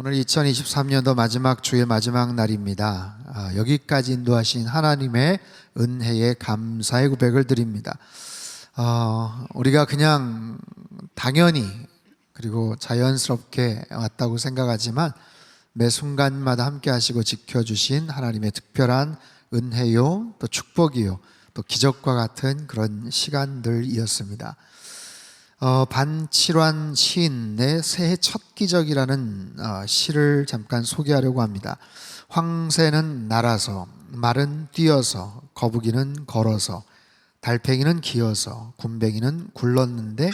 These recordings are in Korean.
오늘 2023년도 마지막 주의 마지막 날입니다. 여기까지 인도하신 하나님의 은혜에 감사의 고백을 드립니다. 우리가 그냥 당연히 그리고 자연스럽게 왔다고 생각하지만 매 순간마다 함께 하시고 지켜주신 하나님의 특별한 은혜요, 또 축복이요, 또 기적과 같은 그런 시간들이었습니다. 반칠환 시인의 새해 첫 기적이라는 시를 잠깐 소개하려고 합니다. 황새는 날아서, 말은 뛰어서, 거북이는 걸어서, 달팽이는 기어서, 굼벵이는 굴렀는데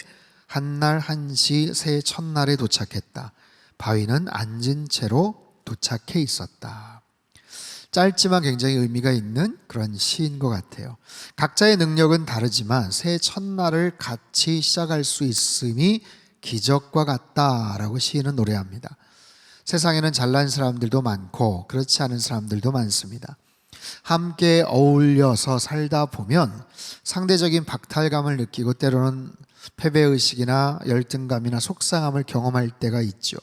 한날 한시 새해 첫날에 도착했다. 바위는 앉은 채로 도착해 있었다. 짧지만 굉장히 의미가 있는 그런 시인 것 같아요. 각자의 능력은 다르지만 새해 첫날을 같이 시작할 수 있음이 기적과 같다라고 시인은 노래합니다. 세상에는 잘난 사람들도 많고 그렇지 않은 사람들도 많습니다. 함께 어울려서 살다 보면 상대적인 박탈감을 느끼고 때로는 패배의식이나 열등감이나 속상함을 경험할 때가 있죠.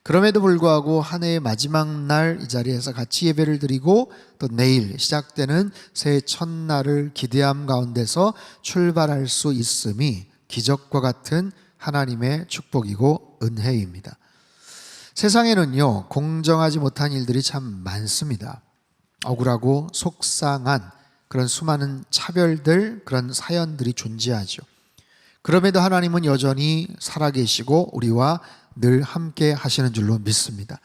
그럼에도 불구하고 한 해의 마지막 날 이 자리에서 같이 예배를 드리고 또 내일 시작되는 새해 첫날을 기대함 가운데서 출발할 수 있음이 기적과 같은 하나님의 축복이고 은혜입니다. 세상에는요, 공정하지 못한 일들이 참 많습니다. 억울하고 속상한 그런 수많은 차별들, 그런 사연들이 존재하죠. 그럼에도 하나님은 여전히 살아계시고 우리와 늘 함께 하시는 줄로 믿습니다.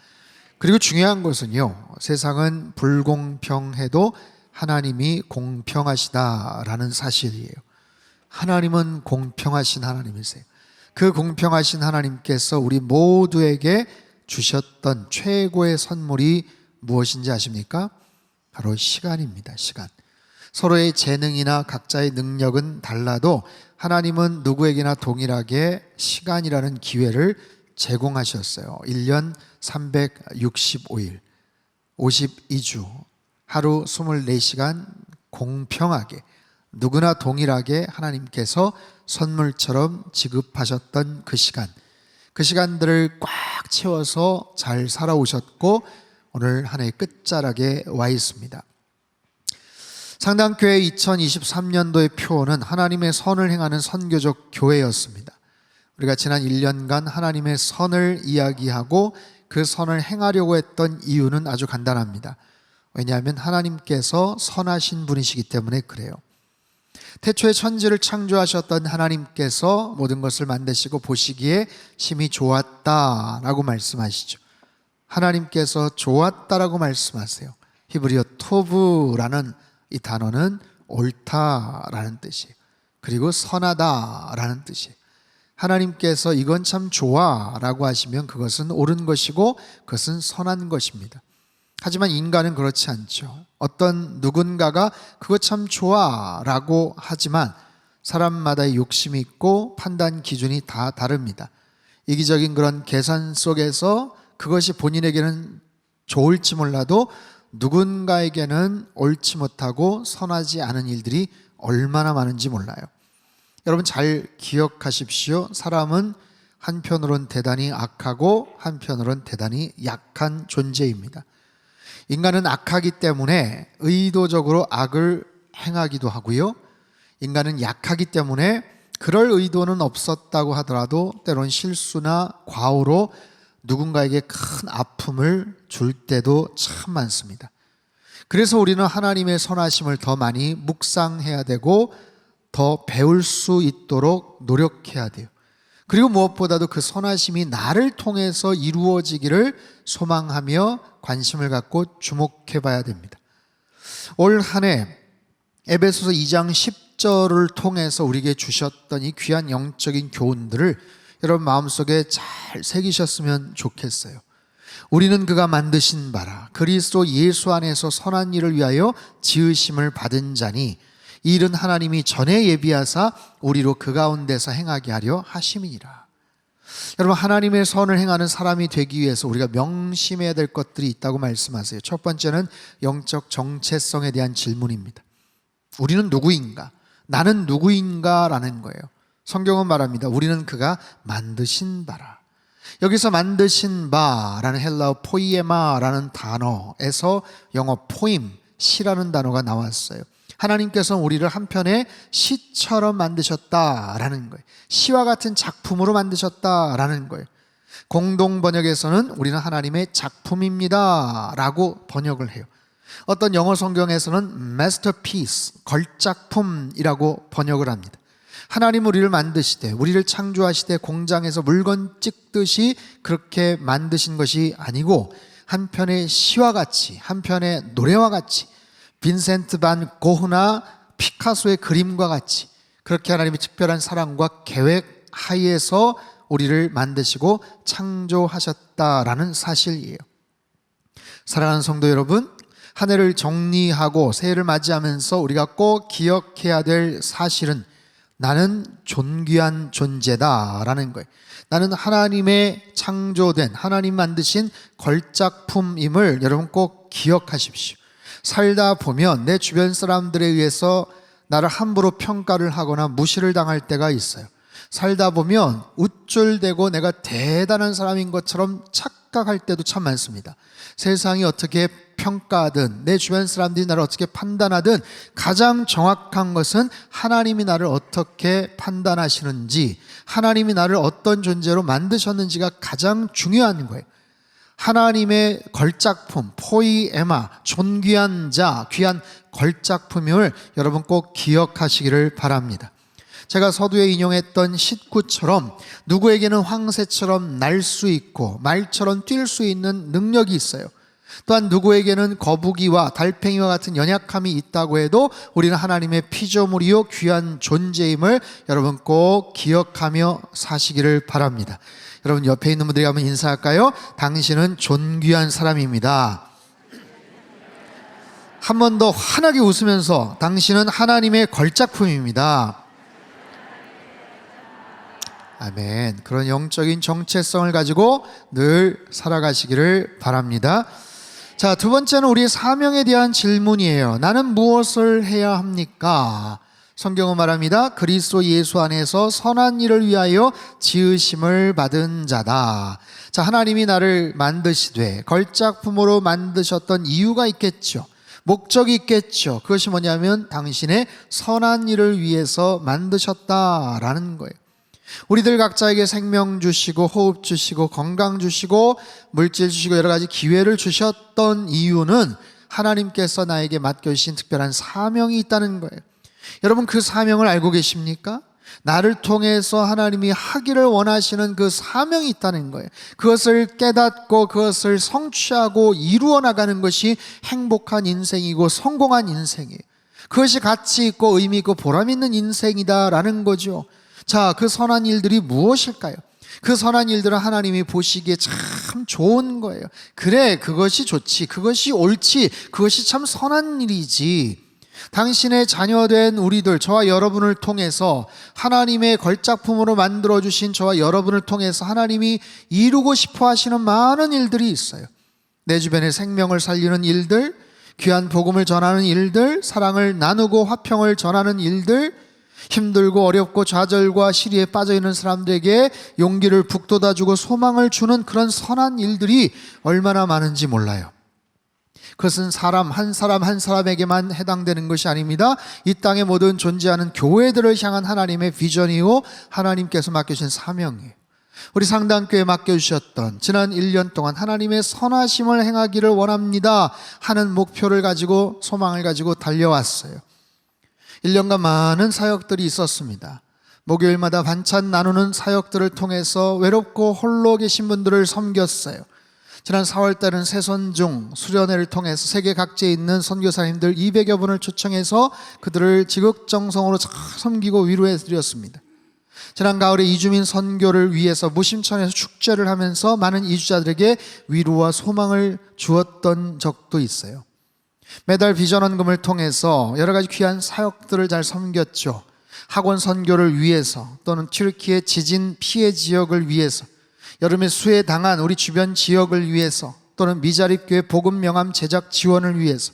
그리고 중요한 것은요, 세상은 불공평해도 하나님이 공평하시다라는 사실이에요. 하나님은 공평하신 하나님이세요. 그 공평하신 하나님께서 우리 모두에게 주셨던 최고의 선물이 무엇인지 아십니까? 바로 시간입니다. 시간. 서로의 재능이나 각자의 능력은 달라도 하나님은 누구에게나 동일하게 시간이라는 기회를 제공하셨어요. 1년 365일, 52주, 하루 24시간 공평하게 누구나 동일하게 하나님께서 선물처럼 지급하셨던 그 시간, 그 시간들을 꽉 채워서 잘 살아오셨고 오늘 한 해의 끝자락에 와 있습니다. 상당교회 2023년도의 표어는 하나님의 선을 행하는 선교적 교회였습니다. 우리가 지난 1년간 하나님의 선을 이야기하고 그 선을 행하려고 했던 이유는 아주 간단합니다. 왜냐하면 하나님께서 선하신 분이시기 때문에 그래요. 태초에 천지를 창조하셨던 하나님께서 모든 것을 만드시고 보시기에 심히 좋았다라고 말씀하시죠. 하나님께서 좋았다라고 말씀하세요. 히브리어 토브라는 이 단어는 옳다라는 뜻이에요. 그리고 선하다라는 뜻이에요. 하나님께서 이건 참 좋아 라고 하시면 그것은 옳은 것이고 그것은 선한 것입니다. 하지만 인간은 그렇지 않죠. 어떤 누군가가 그거 참 좋아 라고 하지만 사람마다의 욕심이 있고 판단 기준이 다 다릅니다. 이기적인 그런 계산 속에서 그것이 본인에게는 좋을지 몰라도 누군가에게는 옳지 못하고 선하지 않은 일들이 얼마나 많은지 몰라요. 여러분 잘 기억하십시오. 사람은 한편으론 대단히 악하고 한편으론 대단히 약한 존재입니다. 인간은 악하기 때문에 의도적으로 악을 행하기도 하고요. 인간은 약하기 때문에 그럴 의도는 없었다고 하더라도 때론 실수나 과오로 누군가에게 큰 아픔을 줄 때도 참 많습니다. 그래서 우리는 하나님의 선하심을 더 많이 묵상해야 되고 더 배울 수 있도록 노력해야 돼요. 그리고 무엇보다도 그 선하심이 나를 통해서 이루어지기를 소망하며 관심을 갖고 주목해 봐야 됩니다. 올 한 해 에베소서 2장 10절을 통해서 우리에게 주셨던 이 귀한 영적인 교훈들을 여러분 마음속에 잘 새기셨으면 좋겠어요. 우리는 그가 만드신 바라 그리스도 예수 안에서 선한 일을 위하여 지으심을 받은 자니 이 일은 하나님이 전에 예비하사 우리로 그 가운데서 행하게 하려 하심이니라. 여러분 하나님의 선을 행하는 사람이 되기 위해서 우리가 명심해야 될 것들이 있다고 말씀하세요. 첫 번째는 영적 정체성에 대한 질문입니다. 우리는 누구인가? 나는 누구인가? 라는 거예요. 성경은 말합니다. 우리는 그가 만드신 바라. 여기서 만드신 바라는 헬라어 포이에마라는 단어에서 영어 포임, 시라는 단어가 나왔어요. 하나님께서 우리를 한편의 시처럼 만드셨다라는 거예요. 시와 같은 작품으로 만드셨다라는 거예요. 공동 번역에서는 우리는 하나님의 작품입니다 라고 번역을 해요. 어떤 영어 성경에서는 masterpiece, 걸작품이라고 번역을 합니다. 하나님 우리를 만드시되, 우리를 창조하시되 공장에서 물건 찍듯이 그렇게 만드신 것이 아니고 한편의 시와 같이, 한편의 노래와 같이, 빈센트 반 고흐나 피카소의 그림과 같이 그렇게 하나님의 특별한 사랑과 계획 하에서 우리를 만드시고 창조하셨다라는 사실이에요. 사랑하는 성도 여러분, 한 해를 정리하고 새해를 맞이하면서 우리가 꼭 기억해야 될 사실은 나는 존귀한 존재다라는 거예요. 나는 하나님의 창조된, 하나님 만드신 걸작품임을 여러분 꼭 기억하십시오. 살다 보면 내 주변 사람들에 의해서 나를 함부로 평가를 하거나 무시를 당할 때가 있어요. 살다 보면 우쭐대고 내가 대단한 사람인 것처럼 착각할 때도 참 많습니다. 세상이 어떻게 평가하든 내 주변 사람들이 나를 어떻게 판단하든 가장 정확한 것은 하나님이 나를 어떻게 판단하시는지, 하나님이 나를 어떤 존재로 만드셨는지가 가장 중요한 거예요. 하나님의 걸작품, 포이에마, 존귀한 자, 귀한 걸작품임을 여러분 꼭 기억하시기를 바랍니다. 제가 서두에 인용했던 식구처럼 누구에게는 황새처럼 날 수 있고 말처럼 뛸 수 있는 능력이 있어요. 또한 누구에게는 거북이와 달팽이와 같은 연약함이 있다고 해도 우리는 하나님의 피조물이요 귀한 존재임을 여러분 꼭 기억하며 사시기를 바랍니다. 여러분 옆에 있는 분들이 한번 인사할까요? 당신은 존귀한 사람입니다. 한 번 더 환하게 웃으면서 당신은 하나님의 걸작품입니다. 아멘. 그런 영적인 정체성을 가지고 늘 살아가시기를 바랍니다. 자, 두 번째는 우리의 사명에 대한 질문이에요. 나는 무엇을 해야 합니까? 성경은 말합니다. 그리스도 예수 안에서 선한 일을 위하여 지으심을 받은 자다. 자, 하나님이 나를 만드시되 걸작품으로 만드셨던 이유가 있겠죠. 목적이 있겠죠. 그것이 뭐냐면 당신의 선한 일을 위해서 만드셨다라는 거예요. 우리들 각자에게 생명 주시고 호흡 주시고 건강 주시고 물질 주시고 여러 가지 기회를 주셨던 이유는 하나님께서 나에게 맡겨주신 특별한 사명이 있다는 거예요. 여러분 그 사명을 알고 계십니까? 나를 통해서 하나님이 하기를 원하시는 그 사명이 있다는 거예요. 그것을 깨닫고 그것을 성취하고 이루어 나가는 것이 행복한 인생이고 성공한 인생이에요. 그것이 가치 있고 의미 있고 보람 있는 인생이다라는 거죠. 자, 그 선한 일들이 무엇일까요? 그 선한 일들은 하나님이 보시기에 참 좋은 거예요. 그래, 그것이 좋지, 그것이 옳지, 그것이 참 선한 일이지. 당신의 자녀된 우리들, 저와 여러분을 통해서 하나님의 걸작품으로 만들어주신 저와 여러분을 통해서 하나님이 이루고 싶어 하시는 많은 일들이 있어요. 내 주변에 생명을 살리는 일들, 귀한 복음을 전하는 일들, 사랑을 나누고 화평을 전하는 일들, 힘들고 어렵고 좌절과 시리에 빠져있는 사람들에게 용기를 북돋아주고 소망을 주는 그런 선한 일들이 얼마나 많은지 몰라요. 그것은 사람 한 사람에게만 해당되는 것이 아닙니다. 이 땅에 모든 존재하는 교회들을 향한 하나님의 비전이고 하나님께서 맡겨주신 사명이에요. 우리 상당교회에 맡겨주셨던 지난 1년 동안 하나님의 선하심을 행하기를 원합니다 하는 목표를 가지고 소망을 가지고 달려왔어요. 1년간 많은 사역들이 있었습니다. 목요일마다 반찬 나누는 사역들을 통해서 외롭고 홀로 계신 분들을 섬겼어요. 지난 4월달은 새선중 수련회를 통해서 세계 각지에 있는 선교사님들 200여 분을 초청해서 그들을 지극정성으로 섬기고 위로해 드렸습니다. 지난 가을에 이주민 선교를 위해서 무심천에서 축제를 하면서 많은 이주자들에게 위로와 소망을 주었던 적도 있어요. 매달 비전원금을 통해서 여러 가지 귀한 사역들을 잘 섬겼죠. 학원 선교를 위해서 또는 튀르키예 지진 피해 지역을 위해서, 여름에 수해 당한 우리 주변 지역을 위해서, 또는 미자립교회 복음 명함 제작 지원을 위해서,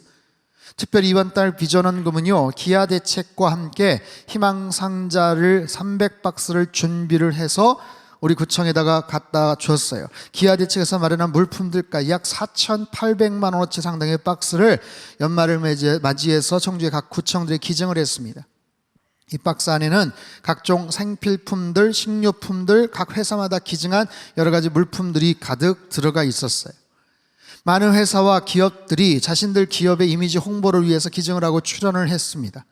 특별히 이번 달 비전원금은요 기아 대책과 함께 희망 상자를 300박스를 준비를 해서 우리 구청에다가 갖다 줬어요. 기아대책에서 마련한 물품들까지 약 4,800만 원어치 상당의 박스를 연말을 맞이해서 청주의 각 구청들에 기증을 했습니다. 이 박스 안에는 각종 생필품들, 식료품들, 각 회사마다 기증한 여러 가지 물품들이 가득 들어가 있었어요. 많은 회사와 기업들이 자신들 기업의 이미지 홍보를 위해서 기증을 하고 출연을 했습니다.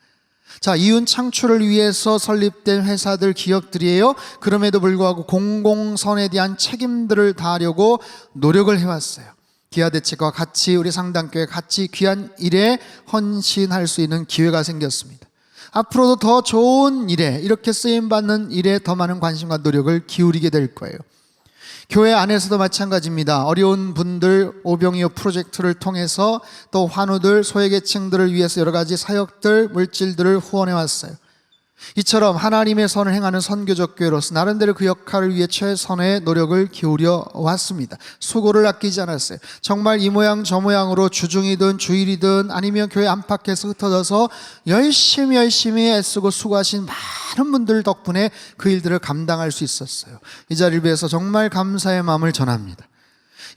자, 이윤 창출을 위해서 설립된 회사들, 기업들이에요. 그럼에도 불구하고 공공선에 대한 책임들을 다하려고 노력을 해왔어요. 기아대책과 같이 우리 상당교회 같이 귀한 일에 헌신할 수 있는 기회가 생겼습니다. 앞으로도 더 좋은 일에, 이렇게 쓰임받는 일에 더 많은 관심과 노력을 기울이게 될 거예요. 교회 안에서도 마찬가지입니다. 어려운 분들 오병이어 프로젝트를 통해서 또 환우들, 소외계층들을 위해서 여러 가지 사역들, 물질들을 후원해 왔어요. 이처럼 하나님의 선을 행하는 선교적 교회로서 나름대로 그 역할을 위해 최선의 노력을 기울여 왔습니다. 수고를 아끼지 않았어요. 정말 이 모양 저 모양으로 주중이든 주일이든 아니면 교회 안팎에서 흩어져서 열심히 애쓰고 수고하신 많은 분들 덕분에 그 일들을 감당할 수 있었어요. 이 자리를 위해서 정말 감사의 마음을 전합니다.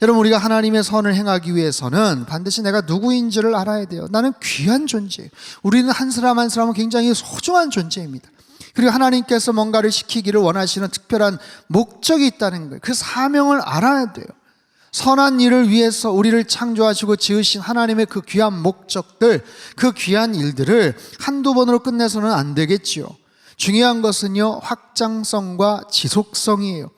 여러분, 우리가 하나님의 선을 행하기 위해서는 반드시 내가 누구인지를 알아야 돼요. 나는 귀한 존재예요. 우리는 한 사람 한 사람은 굉장히 소중한 존재입니다. 그리고 하나님께서 뭔가를 시키기를 원하시는 특별한 목적이 있다는 거예요. 그 사명을 알아야 돼요. 선한 일을 위해서 우리를 창조하시고 지으신 하나님의 그 귀한 목적들, 그 귀한 일들을 한두 번으로 끝내서는 안 되겠지요. 중요한 것은요, 확장성과 지속성이에요.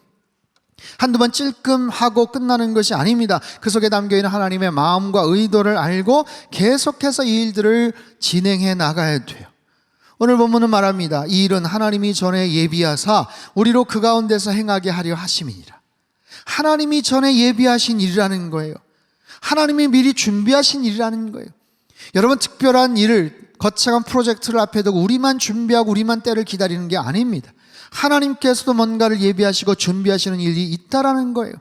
한두 번 찔끔하고 끝나는 것이 아닙니다. 그 속에 담겨있는 하나님의 마음과 의도를 알고 계속해서 이 일들을 진행해 나가야 돼요. 오늘 본문은 말합니다. 이 일은 하나님이 전에 예비하사 우리로 그 가운데서 행하게 하려 하심이니라. 하나님이 전에 예비하신 일이라는 거예요. 하나님이 미리 준비하신 일이라는 거예요. 여러분, 특별한 일을, 거창한 프로젝트를 앞에 두고 우리만 준비하고 우리만 때를 기다리는 게 아닙니다. 하나님께서도 뭔가를 예비하시고 준비하시는 일이 있다라는 거예요.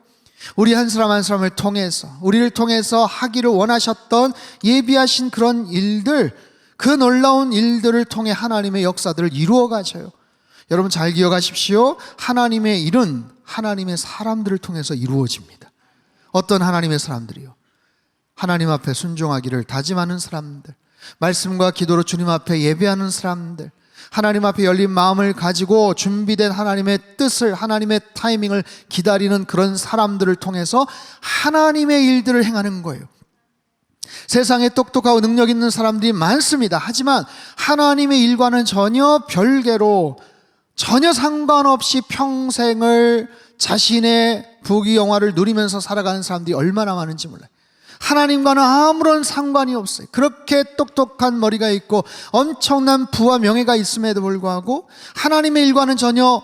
우리 한 사람 한 사람을 통해서, 우리를 통해서 하기를 원하셨던 예비하신 그런 일들, 그 놀라운 일들을 통해 하나님의 역사들을 이루어 가셔요. 여러분 잘 기억하십시오. 하나님의 일은 하나님의 사람들을 통해서 이루어집니다. 어떤 하나님의 사람들이요? 하나님 앞에 순종하기를 다짐하는 사람들, 말씀과 기도로 주님 앞에 예배하는 사람들, 하나님 앞에 열린 마음을 가지고 준비된 하나님의 뜻을, 하나님의 타이밍을 기다리는 그런 사람들을 통해서 하나님의 일들을 행하는 거예요. 세상에 똑똑하고 능력 있는 사람들이 많습니다. 하지만 하나님의 일과는 전혀 별개로, 전혀 상관없이 평생을 자신의 부귀영화를 누리면서 살아가는 사람들이 얼마나 많은지 몰라요. 하나님과는 아무런 상관이 없어요. 그렇게 똑똑한 머리가 있고 엄청난 부와 명예가 있음에도 불구하고 하나님의 일과는 전혀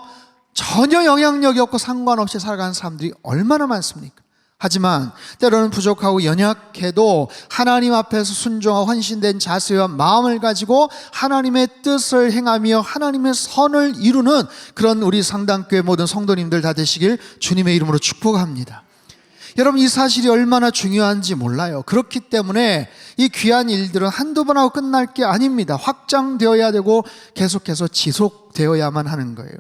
영향력이 없고 상관없이 살아가는 사람들이 얼마나 많습니까? 하지만 때로는 부족하고 연약해도 하나님 앞에서 순종하고 헌신된 자세와 마음을 가지고 하나님의 뜻을 행하며 하나님의 선을 이루는 그런 우리 상당교회 모든 성도님들 다 되시길 주님의 이름으로 축복합니다. 여러분, 이 사실이 얼마나 중요한지 몰라요. 그렇기 때문에 이 귀한 일들은 한두 번 하고 끝날 게 아닙니다. 확장되어야 되고 계속해서 지속되어야만 하는 거예요.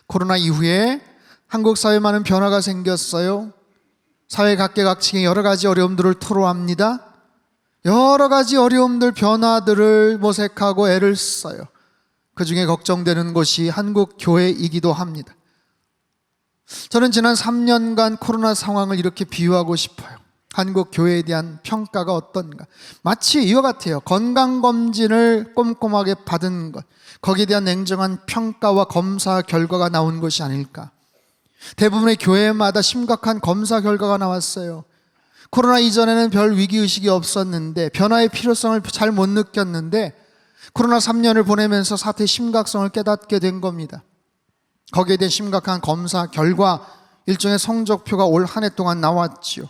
코로나 이후에 한국 사회에 많은 변화가 생겼어요. 사회 각계각층의 여러 가지 어려움들을 토로합니다. 여러 가지 어려움들, 변화들을 모색하고 애를 써요. 그 중에 걱정되는 것이 한국 교회이기도 합니다. 저는 지난 3년간 코로나 상황을 이렇게 비유하고 싶어요. 한국 교회에 대한 평가가 어떤가? 마치 이와 같아요. 건강검진을 꼼꼼하게 받은 것, 거기에 대한 냉정한 평가와 검사 결과가 나온 것이 아닐까. 대부분의 교회마다 심각한 검사 결과가 나왔어요. 코로나 이전에는 별 위기의식이 없었는데, 변화의 필요성을 잘 못 느꼈는데 코로나 3년을 보내면서 사태의 심각성을 깨닫게 된 겁니다. 거기에 대해 심각한 검사 결과, 일종의 성적표가 올 한 해 동안 나왔지요.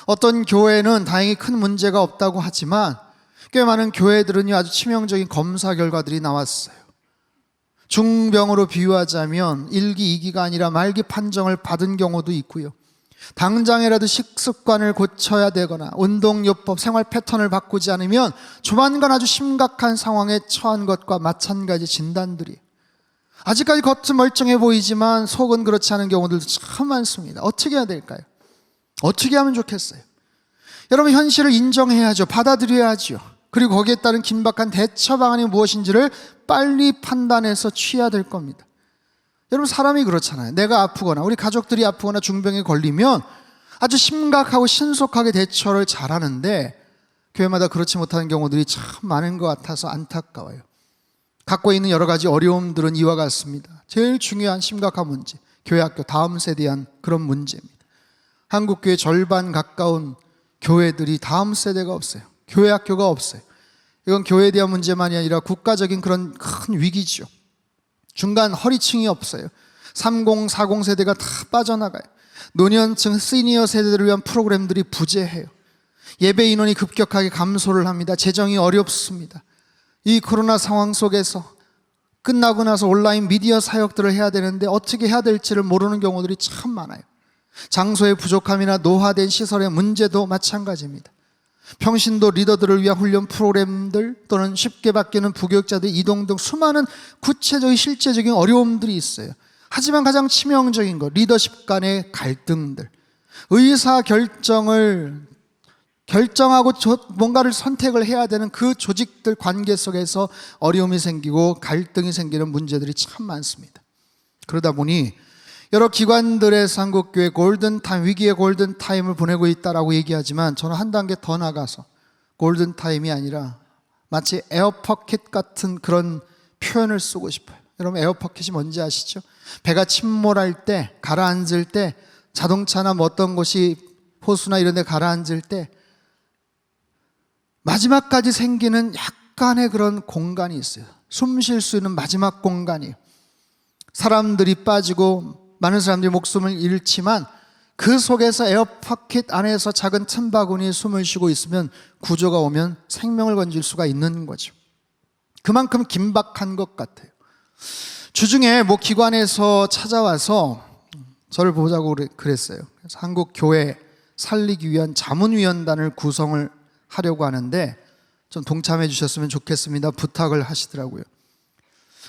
어떤 교회는 다행히 큰 문제가 없다고 하지만 꽤 많은 교회들은요, 아주 치명적인 검사 결과들이 나왔어요. 중병으로 비유하자면 1기, 2기가 아니라 말기 판정을 받은 경우도 있고요. 당장이라도 식습관을 고쳐야 되거나 운동요법, 생활 패턴을 바꾸지 않으면 조만간 아주 심각한 상황에 처한 것과 마찬가지 진단들이. 아직까지 겉은 멀쩡해 보이지만 속은 그렇지 않은 경우들도 참 많습니다. 어떻게 해야 될까요? 어떻게 하면 좋겠어요? 여러분, 현실을 인정해야죠. 받아들여야죠. 그리고 거기에 따른 긴박한 대처 방안이 무엇인지를 빨리 판단해서 취해야 될 겁니다. 여러분, 사람이 그렇잖아요. 내가 아프거나 우리 가족들이 아프거나 중병에 걸리면 아주 심각하고 신속하게 대처를 잘하는데 교회마다 그렇지 못하는 경우들이 참 많은 것 같아서 안타까워요. 갖고 있는 여러 가지 어려움들은 이와 같습니다. 제일 중요한 심각한 문제, 교회학교 다음 세대에 대한 그런 문제입니다. 한국교회 절반 가까운 교회들이 다음 세대가 없어요. 교회학교가 없어요. 이건 교회에 대한 문제만이 아니라 국가적인 그런 큰 위기죠. 중간 허리층이 없어요. 30, 40 세대가 다 빠져나가요. 노년층, 시니어 세대들을 위한 프로그램들이 부재해요. 예배 인원이 급격하게 감소를 합니다. 재정이 어렵습니다. 이 코로나 상황 속에서 끝나고 나서 온라인 미디어 사역들을 해야 되는데 어떻게 해야 될지를 모르는 경우들이 참 많아요. 장소의 부족함이나 노화된 시설의 문제도 마찬가지입니다. 평신도 리더들을 위한 훈련 프로그램들 또는 쉽게 바뀌는 부교육자들 이동 등 수많은 구체적인 실제적인 어려움들이 있어요. 하지만 가장 치명적인 것, 리더십 간의 갈등들, 의사 결정하고 뭔가를 선택을 해야 되는 그 조직들 관계 속에서 어려움이 생기고 갈등이 생기는 문제들이 참 많습니다. 그러다 보니 여러 기관들에서 한국교회 골든타임, 위기의 골든타임을 보내고 있다라고 얘기하지만 저는 한 단계 더 나가서 골든타임이 아니라 마치 에어포켓 같은 그런 표현을 쓰고 싶어요. 여러분, 에어포켓이 뭔지 아시죠? 배가 침몰할 때, 가라앉을 때, 자동차나 뭐 어떤 곳이 호수나 이런 데 가라앉을 때 마지막까지 생기는 약간의 그런 공간이 있어요. 숨 쉴 수 있는 마지막 공간이에요. 사람들이 빠지고 많은 사람들이 목숨을 잃지만 그 속에서 에어포켓 안에서 작은 틈바구니에 숨을 쉬고 있으면 구조가 오면 생명을 건질 수가 있는 거죠. 그만큼 긴박한 것 같아요. 주중에 뭐 기관에서 찾아와서 저를 보자고 그랬어요. 그래서 한국 교회 살리기 위한 자문위원단을 구성을 하려고 하는데 좀 동참해 주셨으면 좋겠습니다. 부탁을 하시더라고요.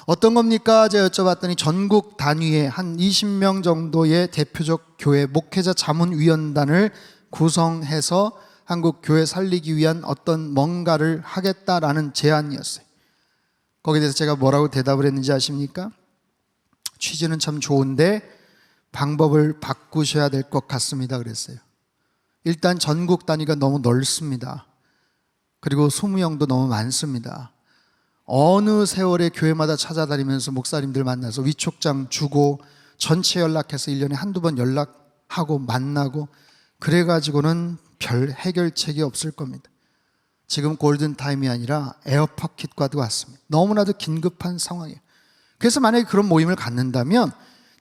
어떤 겁니까? 제가 여쭤봤더니 전국 단위의 한 20명 정도의 대표적 교회 목회자 자문위원단을 구성해서 한국 교회 살리기 위한 어떤 뭔가를 하겠다라는 제안이었어요. 거기에 대해서 제가 뭐라고 대답을 했는지 아십니까? 취지는 참 좋은데 방법을 바꾸셔야 될 것 같습니다 그랬어요. 일단 전국 단위가 너무 넓습니다. 그리고 소무형도 너무 많습니다. 어느 세월에 교회마다 찾아다니면서 목사님들 만나서 위촉장 주고 전체 연락해서 1년에 한두 번 연락하고 만나고 그래가지고는 별 해결책이 없을 겁니다. 지금 골든타임이 아니라 에어포켓과도 같습니다. 너무나도 긴급한 상황이에요. 그래서 만약에 그런 모임을 갖는다면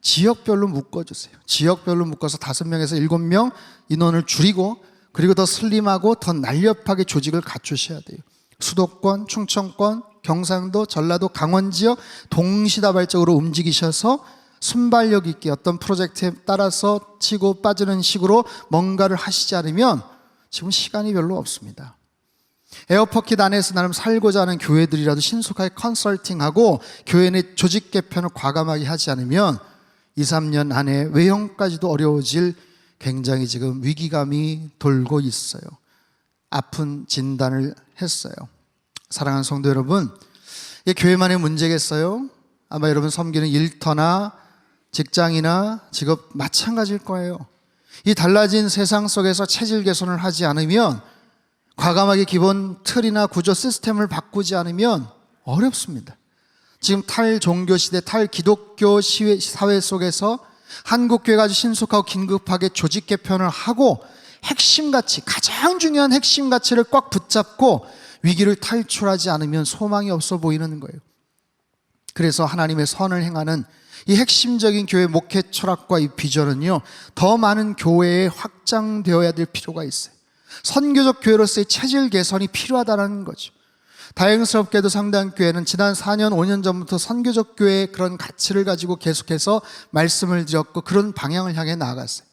지역별로 묶어주세요. 지역별로 묶어서 5명에서 7명 인원을 줄이고 그리고 더 슬림하고 더 날렵하게 조직을 갖추셔야 돼요. 수도권, 충청권, 경상도, 전라도, 강원 지역 동시다발적으로 움직이셔서 순발력 있게 어떤 프로젝트에 따라서 치고 빠지는 식으로 뭔가를 하시지 않으면 지금 시간이 별로 없습니다. 에어포켓 안에서 나름 살고자 하는 교회들이라도 신속하게 컨설팅하고 교회 내 조직 개편을 과감하게 하지 않으면 2, 3년 안에 외형까지도 어려워질 굉장히 지금 위기감이 돌고 있어요. 아픈 진단을 했어요. 사랑하는 성도 여러분, 이게 교회만의 문제겠어요? 아마 여러분 섬기는 일터나 직장이나 직업 마찬가지일 거예요. 이 달라진 세상 속에서 체질 개선을 하지 않으면, 과감하게 기본 틀이나 구조 시스템을 바꾸지 않으면 어렵습니다. 지금 탈종교시대, 탈기독교 사회 속에서 한국교회가 아주 신속하고 긴급하게 조직 개편을 하고 핵심가치, 가장 중요한 핵심 가치를 꽉 붙잡고 위기를 탈출하지 않으면 소망이 없어 보이는 거예요. 그래서 하나님의 선을 행하는 이 핵심적인 교회 목회 철학과 이 비전은요, 더 많은 교회에 확장되어야 될 필요가 있어요. 선교적 교회로서의 체질 개선이 필요하다는 거죠. 다행스럽게도 상당교회는 지난 4년, 5년 전부터 선교적 교회의 그런 가치를 가지고 계속해서 말씀을 드렸고 그런 방향을 향해 나아갔어요.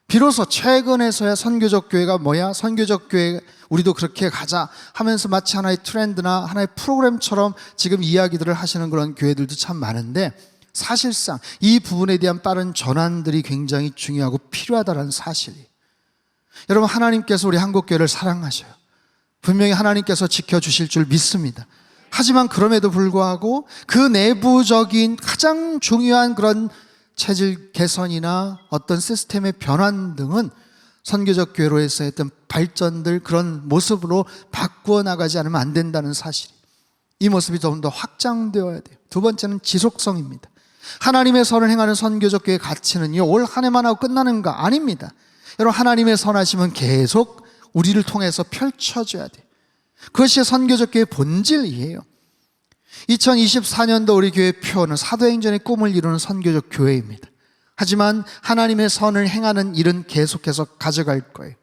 비로소 최근에서야 선교적 교회가 뭐야? 선교적 교회 우리도 그렇게 가자 하면서 마치 하나의 트렌드나 하나의 프로그램처럼 지금 이야기들을 하시는 그런 교회들도 참 많은데, 사실상 이 부분에 대한 빠른 전환들이 굉장히 중요하고 필요하다는 사실이. 여러분, 하나님께서 우리 한국교회를 사랑하셔요. 분명히 하나님께서 지켜주실 줄 믿습니다. 하지만 그럼에도 불구하고 그 내부적인 가장 중요한 그런 체질 개선이나 어떤 시스템의 변환 등은 선교적 교회로에서 했던 발전들, 그런 모습으로 바꾸어 나가지 않으면 안 된다는 사실. 이 모습이 좀 더 확장되어야 돼요. 두 번째는 지속성입니다. 하나님의 선을 행하는 선교적 교회의 가치는요, 올 한 해만 하고 끝나는가? 아닙니다. 여러분, 하나님의 선하심은 계속 우리를 통해서 펼쳐져야 돼요. 그것이 선교적 교회의 본질이에요. 2024년도 우리 교회의 표는 사도행전의 꿈을 이루는 선교적 교회입니다. 하지만 하나님의 선을 행하는 일은 계속해서 가져갈 거예요.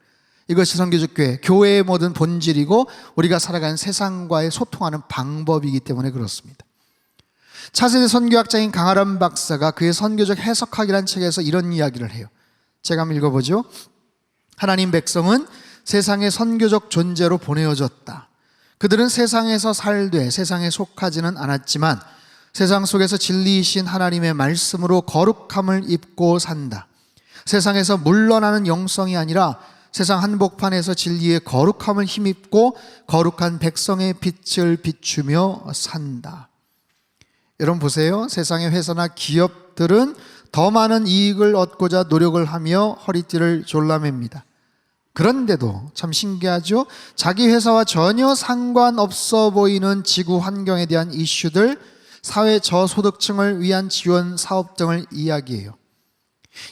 이것이 선교적 교회, 교회의 모든 본질이고 우리가 살아가는 세상과의 소통하는 방법이기 때문에 그렇습니다. 차세대 선교학자인 강아람 박사가 그의 선교적 해석학이라는 책에서 이런 이야기를 해요. 제가 한번 읽어보죠. 하나님 백성은 세상의 선교적 존재로 보내어졌다. 그들은 세상에서 살되 세상에 속하지는 않았지만 세상 속에서 진리이신 하나님의 말씀으로 거룩함을 입고 산다. 세상에서 물러나는 영성이 아니라 세상 한복판에서 진리의 거룩함을 힘입고 거룩한 백성의 빛을 비추며 산다. 여러분 보세요. 세상의 회사나 기업들은 더 많은 이익을 얻고자 노력을 하며 허리띠를 졸라맵니다. 그런데도 참 신기하죠? 자기 회사와 전혀 상관없어 보이는 지구 환경에 대한 이슈들, 사회 저소득층을 위한 지원 사업 등을 이야기해요.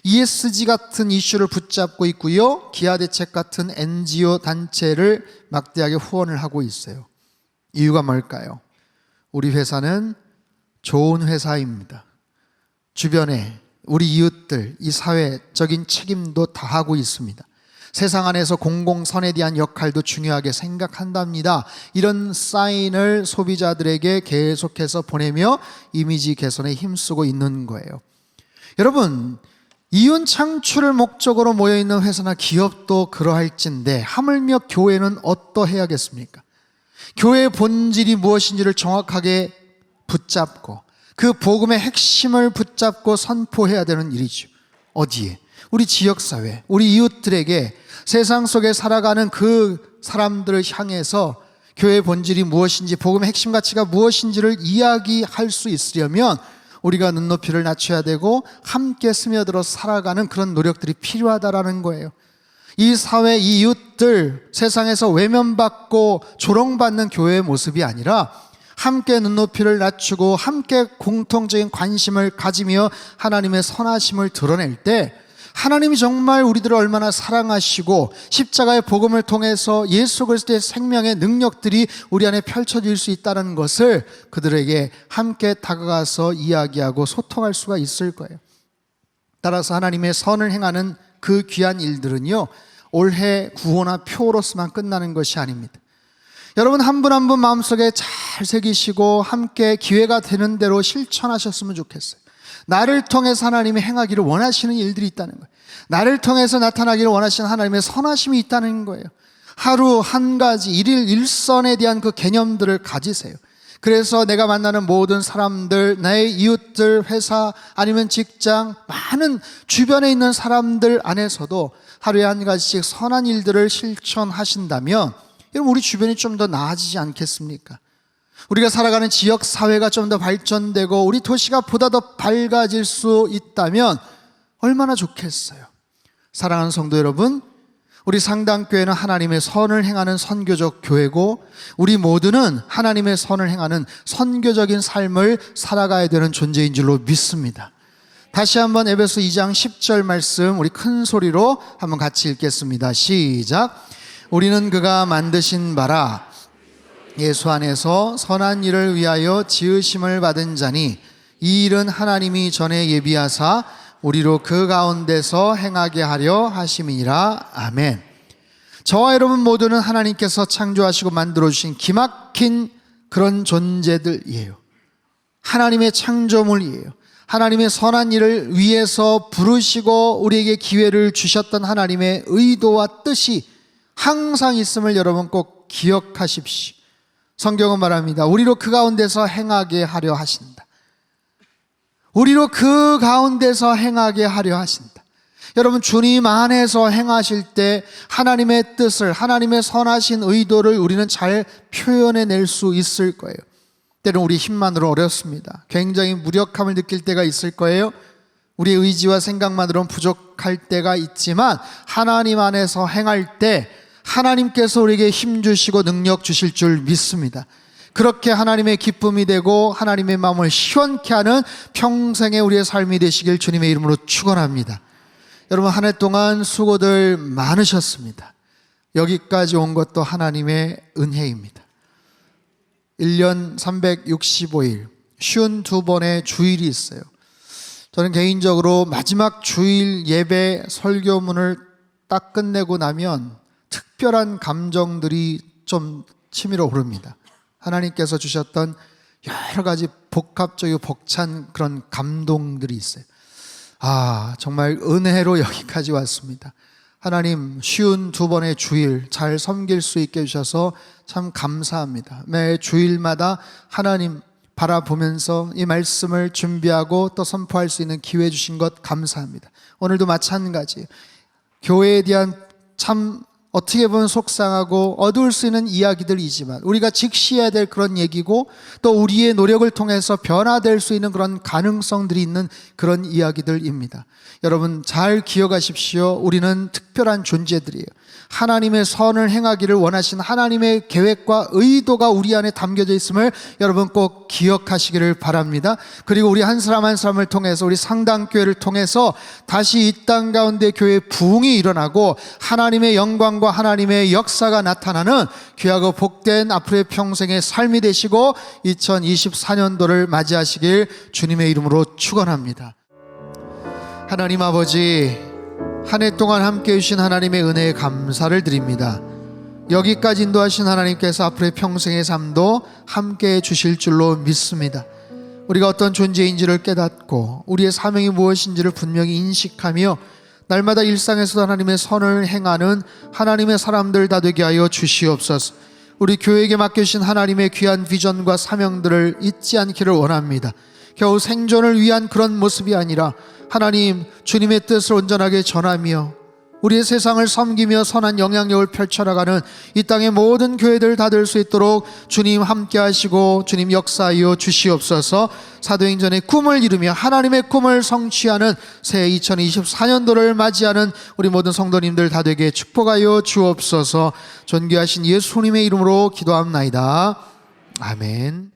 ESG 같은 이슈를 붙잡고 있고요. 기아대책 같은 NGO 단체를 막대하게 후원을 하고 있어요. 이유가 뭘까요? 우리 회사는 좋은 회사입니다. 주변에 우리 이웃들, 이 사회적인 책임도 다하고 있습니다. 세상 안에서 공공선에 대한 역할도 중요하게 생각한답니다. 이런 사인을 소비자들에게 계속해서 보내며 이미지 개선에 힘쓰고 있는 거예요. 여러분, 이윤 창출을 목적으로 모여있는 회사나 기업도 그러할진데 하물며 교회는 어떠해야겠습니까? 교회의 본질이 무엇인지를 정확하게 붙잡고 그 복음의 핵심을 붙잡고 선포해야 되는 일이죠. 어디에? 우리 지역사회, 우리 이웃들에게 세상 속에 살아가는 그 사람들을 향해서 교회의 본질이 무엇인지, 복음의 핵심 가치가 무엇인지를 이야기할 수 있으려면 우리가 눈높이를 낮춰야 되고 함께 스며들어 살아가는 그런 노력들이 필요하다라는 거예요. 이 사회, 이 이웃들, 세상에서 외면받고 조롱받는 교회의 모습이 아니라 함께 눈높이를 낮추고 함께 공통적인 관심을 가지며 하나님의 선하심을 드러낼 때 하나님이 정말 우리들을 얼마나 사랑하시고 십자가의 복음을 통해서 예수 그리스도의 생명의 능력들이 우리 안에 펼쳐질 수 있다는 것을 그들에게 함께 다가가서 이야기하고 소통할 수가 있을 거예요. 따라서 하나님의 선을 행하는 그 귀한 일들은요, 올해 구호나 표로서만 끝나는 것이 아닙니다. 여러분 한 분 한 분 마음속에 잘 새기시고 함께 기회가 되는 대로 실천하셨으면 좋겠어요. 나를 통해서 하나님이 행하기를 원하시는 일들이 있다는 거예요. 나를 통해서 나타나기를 원하시는 하나님의 선하심이 있다는 거예요. 하루 한 가지 일일 일선에 대한 그 개념들을 가지세요. 그래서 내가 만나는 모든 사람들, 나의 이웃들, 회사 아니면 직장, 많은 주변에 있는 사람들 안에서도 하루에 한 가지씩 선한 일들을 실천하신다면 여러분 우리 주변이 좀 더 나아지지 않겠습니까? 우리가 살아가는 지역 사회가 좀 더 발전되고 우리 도시가 보다 더 밝아질 수 있다면 얼마나 좋겠어요. 사랑하는 성도 여러분, 우리 상당교회는 하나님의 선을 행하는 선교적 교회고 우리 모두는 하나님의 선을 행하는 선교적인 삶을 살아가야 되는 존재인 줄로 믿습니다. 다시 한번 에베소 2장 10절 말씀 우리 큰 소리로 한번 같이 읽겠습니다. 시작. 우리는 그가 만드신 바라 예수 안에서 선한 일을 위하여 지으심을 받은 자니 이 일은 하나님이 전에 예비하사 우리로 그 가운데서 행하게 하려 하심이니라. 아멘. 저와 여러분 모두는 하나님께서 창조하시고 만들어주신 기막힌 그런 존재들이에요. 하나님의 창조물이에요. 하나님의 선한 일을 위해서 부르시고 우리에게 기회를 주셨던 하나님의 의도와 뜻이 항상 있음을 여러분 꼭 기억하십시오. 성경은 말합니다. 우리로 그 가운데서 행하게 하려 하신다. 우리로 그 가운데서 행하게 하려 하신다. 여러분, 주님 안에서 행하실 때 하나님의 뜻을, 하나님의 선하신 의도를 우리는 잘 표현해낼 수 있을 거예요. 때로는 우리 힘만으로 어렵습니다. 굉장히 무력함을 느낄 때가 있을 거예요. 우리의 의지와 생각만으로는 부족할 때가 있지만 하나님 안에서 행할 때 하나님께서 우리에게 힘 주시고 능력 주실 줄 믿습니다. 그렇게 하나님의 기쁨이 되고 하나님의 마음을 시원케 하는 평생의 우리의 삶이 되시길 주님의 이름으로 축원합니다. 여러분, 한 해 동안 수고들 많으셨습니다. 여기까지 온 것도 하나님의 은혜입니다. 1년 365일 52번의 주일이 있어요. 저는 개인적으로 마지막 주일 예배 설교문을 딱 끝내고 나면 특별한 감정들이 좀 치밀어 오릅니다. 하나님께서 주셨던 여러 가지 복합적이고 벅찬 그런 감동들이 있어요. 정말 은혜로 여기까지 왔습니다. 하나님, 52번의 주일 잘 섬길 수 있게 해주셔서 참 감사합니다. 매 주일마다 하나님 바라보면서 이 말씀을 준비하고 또 선포할 수 있는 기회 주신 것 감사합니다. 오늘도 마찬가지 교회에 대한 참 어떻게 보면 속상하고 어두울 수 있는 이야기들이지만 우리가 직시해야 될 그런 얘기고 또 우리의 노력을 통해서 변화될 수 있는 그런 가능성들이 있는 그런 이야기들입니다. 여러분, 잘 기억하십시오. 우리는 특별한 존재들이에요. 하나님의 선을 행하기를 원하신 하나님의 계획과 의도가 우리 안에 담겨져 있음을 여러분 꼭 기억하시기를 바랍니다. 그리고 우리 한 사람 한 사람을 통해서, 우리 상당교회를 통해서 다시 이 땅 가운데 교회의 부흥이 일어나고 하나님의 영광과 하나님의 역사가 나타나는 귀하고 복된 앞으로의 평생의 삶이 되시고 2024년도를 맞이하시길 주님의 이름으로 축원합니다. 하나님 아버지, 한 해 동안 함께해 주신 하나님의 은혜에 감사를 드립니다. 여기까지 인도하신 하나님께서 앞으로의 평생의 삶도 함께해 주실 줄로 믿습니다. 우리가 어떤 존재인지를 깨닫고 우리의 사명이 무엇인지를 분명히 인식하며 날마다 일상에서도 하나님의 선을 행하는 하나님의 사람들 다 되게 하여 주시옵소서. 우리 교회에게 맡겨주신 하나님의 귀한 비전과 사명들을 잊지 않기를 원합니다. 겨우 생존을 위한 그런 모습이 아니라 하나님, 주님의 뜻을 온전하게 전하며 우리의 세상을 섬기며 선한 영향력을 펼쳐나가는 이 땅의 모든 교회들 다 될 수 있도록 주님 함께 하시고 주님 역사하여 주시옵소서. 사도행전의 꿈을 이루며 하나님의 꿈을 성취하는 새해 2024년도를 맞이하는 우리 모든 성도님들 다 되게 축복하여 주옵소서. 존귀하신 예수님의 이름으로 기도합나이다. 아멘.